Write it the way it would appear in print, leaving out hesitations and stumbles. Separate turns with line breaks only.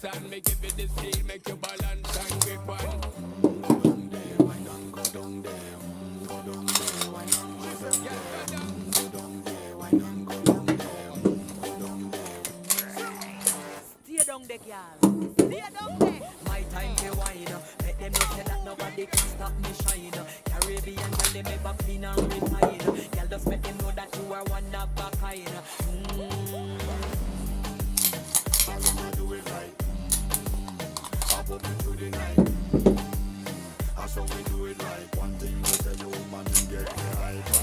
and me give it the steel, make you balance and grip on.
Stay down there, girl. Stay down there. My time to wine. Let them know say that nobody can stop me shine. Caribbean girl, they make back clean and refine. Girl, just make them know that you are one of a kind.
I wanna do it right. Up into the night. That's how we do it right. One thing we tell you, man, and get the hype.